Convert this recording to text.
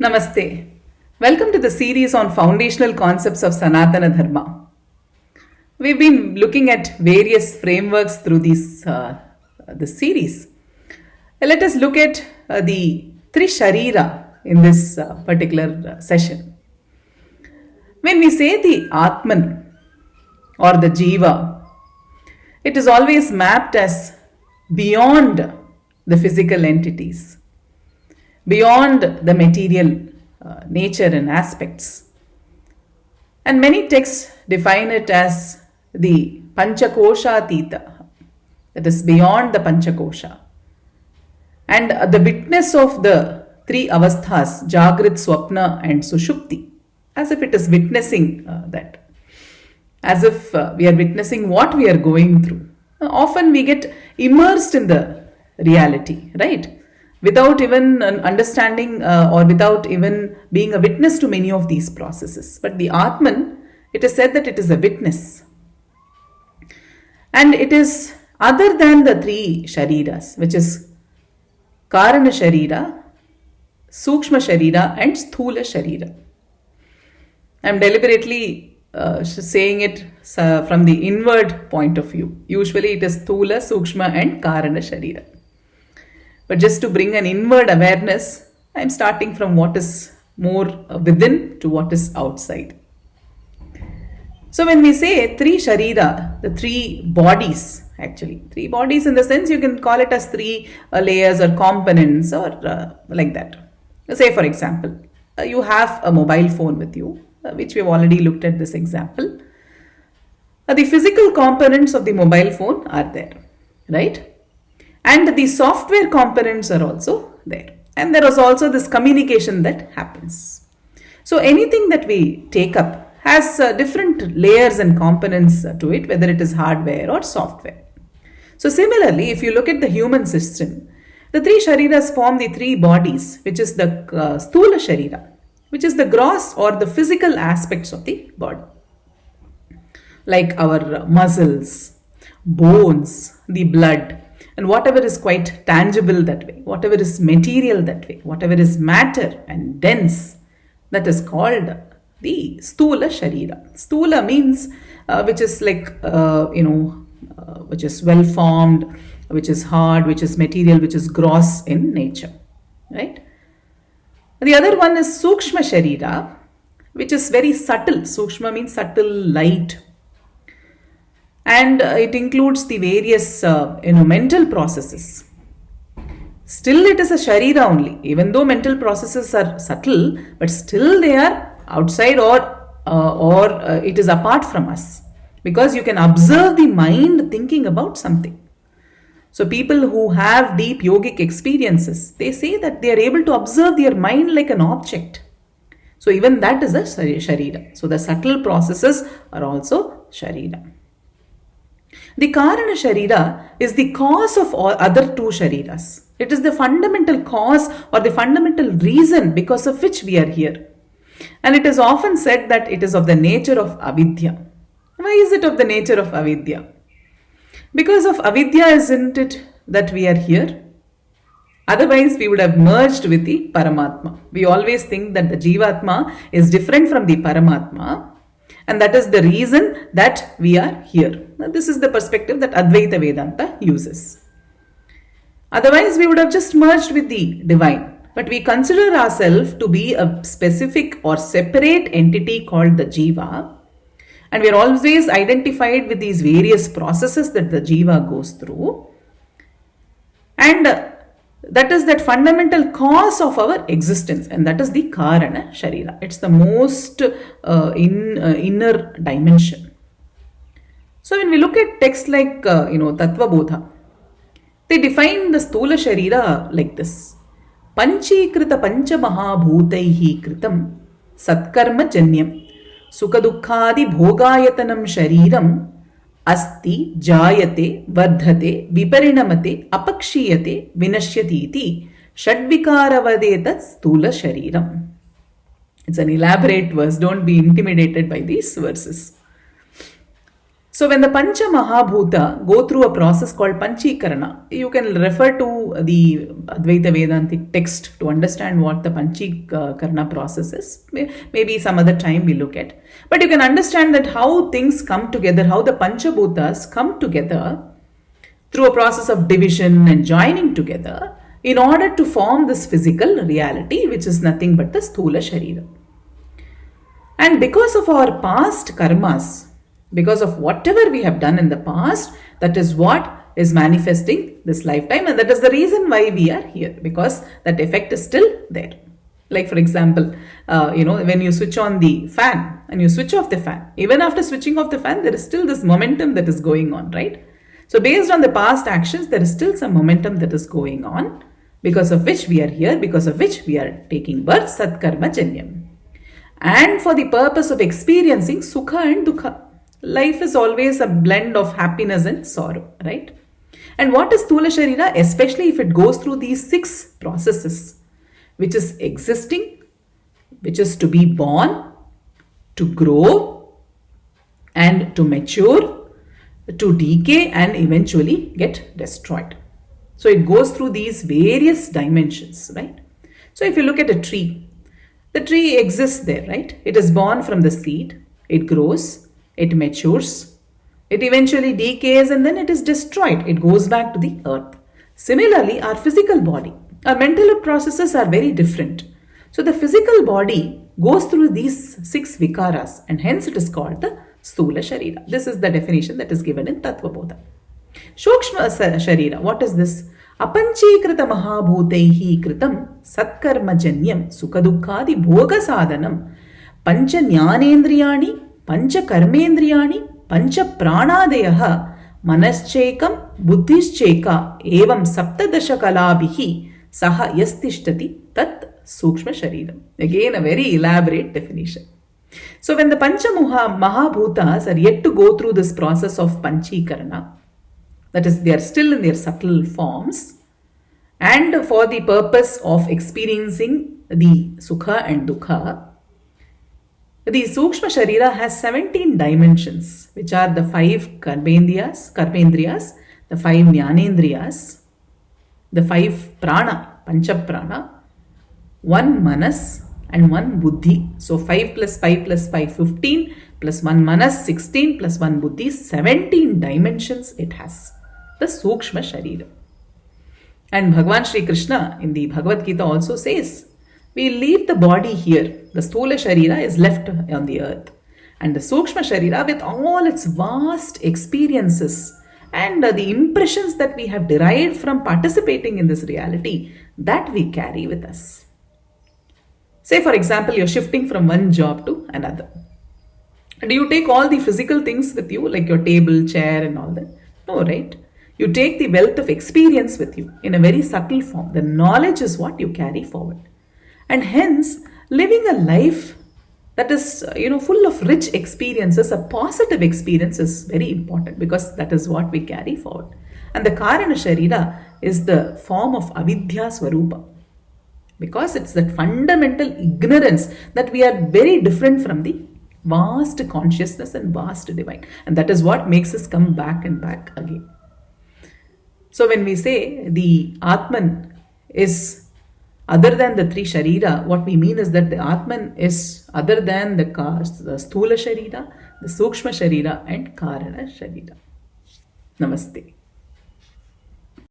Namaste. Welcome to the series on foundational concepts of Sanatana Dharma. We've been looking at various frameworks through this series. Let us look at the Trishareera in this particular session. When we say the Atman or the Jiva, it is always mapped as beyond the physical entities, beyond the material nature and aspects. And many texts define it as the Panchakosha Tita, that is beyond the Panchakosha. And the witness of the three avasthas, Jagrit, Swapna, and Sushupti, as if it is witnessing that, as if we are witnessing what we are going through. Often we get immersed in the reality, right? Without even understanding or without even being a witness to many of these processes. But the Atman, it is said that it is a witness. And it is other than the three Shareeras, which is Karana Shareera, Sookshma Shareera, and Sthoola Shareera. I am deliberately saying it from the inward point of view. Usually it is Sthoola, Sookshma, and Karana Shareera. But just to bring an inward awareness, I am starting from what is more within to what is outside. So when we say three Shareera, the three bodies, actually, three bodies in the sense you can call it as three layers or components or like that. Say for example, you have a mobile phone with you, which we have already looked at this example. The physical components of the mobile phone are there, right? And the software components are also there. And there is also this communication that happens. So anything that we take up has different layers and components to it, whether it is hardware or software. So similarly, if you look at the human system, the three Shareeras form the three bodies, which is the Sthoola Shareera, which is the gross or the physical aspects of the body. Like our muscles, bones, the blood, and whatever is quite tangible that way, whatever is material that way, whatever is matter and dense, that is called the Sthoola Shareera. Sthoola means which is like, which is well formed, which is hard, which is material, which is gross in nature, right? The other one is Sookshma Shareera, which is very subtle. Sookshma means subtle, light. And it includes the various mental processes. Still it is a Shareera only, even though mental processes are subtle, but still they are outside or it is apart from us, because you can observe the mind thinking about something. So people who have deep yogic experiences, they say that they are able to observe their mind like an object. So even that is a Shareera. So the subtle processes are also Shareera. The Karana Shareera is the cause of all other two Shareeras. It is the fundamental cause or the fundamental reason because of which we are here. And it is often said that it is of the nature of avidya. Why is it of the nature of avidya? Because of avidya, isn't it that we are here? Otherwise, we would have merged with the Paramatma. We always think that the Jivatma is different from the Paramatma. And that is the reason that we are here. Now, this is the perspective that Advaita Vedanta uses. Otherwise, we would have just merged with the divine. But we consider ourselves to be a specific or separate entity called the Jiva. And we are always identified with these various processes that the Jiva goes through. And that is that fundamental cause of our existence, and that is the Karana Shareera. It's the most inner dimension. So when we look at texts like Tattva Bodha, they define the Sthoola Shareera like this: Panchikrita Pancha Mahabhutaihi Kritam Satkarma Janyam Sukadukhadi Bhogayatanam Shareeram Asti Jayate Vardhate Viparinamate Apakshiyate Vinashyatiti Shadvikaravadeta Sthoola Shareeram. It's an elaborate verse. Don't be intimidated by these verses. So when the Pancha Mahabhuta go through a process called Panchikarana, you can refer to the Advaita Vedantic text to understand what the Panchikarana process is. Maybe some other time we look at. But you can understand that how things come together, how the Panchabhutas come together through a process of division and joining together in order to form this physical reality, which is nothing but the Sthoola Shareera. And because of our past karmas, because of whatever we have done in the past, that is what is manifesting this lifetime, and that is the reason why we are here, because that effect is still there. Like for example, when you switch on the fan and you switch off the fan, even after switching off the fan, there is still this momentum that is going on, right? So based on the past actions, there is still some momentum that is going on, because of which we are here, because of which we are taking birth, Satkarma Janyam. And for the purpose of experiencing Sukha and Dukha. Life is always a blend of happiness and sorrow, right? And what is Sthoola Shareera? Especially if it goes through these 6 processes, which is existing, which is to be born, to grow, and to mature, to decay, and eventually get destroyed. So it goes through these various dimensions, right? So if you look at a tree, the tree exists there, right? It is born from the seed, it grows, it matures, it eventually decays, and then it is destroyed. It goes back to the earth. Similarly, our physical body, our mental processes are very different. So the physical body goes through these 6 vikaras, and hence it is called the Sthoola Shareera. This is the definition that is given in Tattva Bodha. Sookshma Shareera, what is this? Apanchikrita Mahabhutaihi Kritam Satkarma Janyam Sukhadukkadi Bhoga Sadhanam Pancha Jnanendriyani Pancha Karmendriyani Pancha Pranadayah Manaschekam Buddhischeka Evam Saptadasha Kalabhihi Saha Yastishtati Tat Sookshma Shareeram. Again, a very elaborate definition. So when the Pancha Mahabhutas are yet to go through this process of Panchikarana, that is, they are still in their subtle forms, and for the purpose of experiencing the Sukha and Dukha, the Sookshma Shareera has 17 dimensions, which are the 5 Karmendriyas, the 5 Jnanendriyas, the 5 Prana, Pancha Prana, 1 Manas, and 1 Buddhi. So 5 plus 5 plus 5, 15, plus 1 Manas, 16, plus 1 Buddhi, 17 dimensions it has. The Sookshma Shareera. And Bhagavan Shri Krishna in the Bhagavad Gita also says, we leave the body here. The Sthoola Shareera is left on the earth. And the Sookshma Shareera, with all its vast experiences and the impressions that we have derived from participating in this reality, that we carry with us. Say for example, you're shifting from one job to another. Do you take all the physical things with you, like your table, chair and all that? No, right? You take the wealth of experience with you in a very subtle form. The knowledge is what you carry forward. And hence, living a life that is, full of rich experiences, a positive experience is very important, because that is what we carry forward. And the Karana Shareera is the form of Avidya Swarupa, because it's that fundamental ignorance that we are very different from the vast consciousness and vast divine. And that is what makes us come back and back again. So when we say the Atman is other than the 3 Shareera, what we mean is that the Atman is other than the Sthoola Shareera, the Sookshma Shareera and Karana Shareera. Namaste.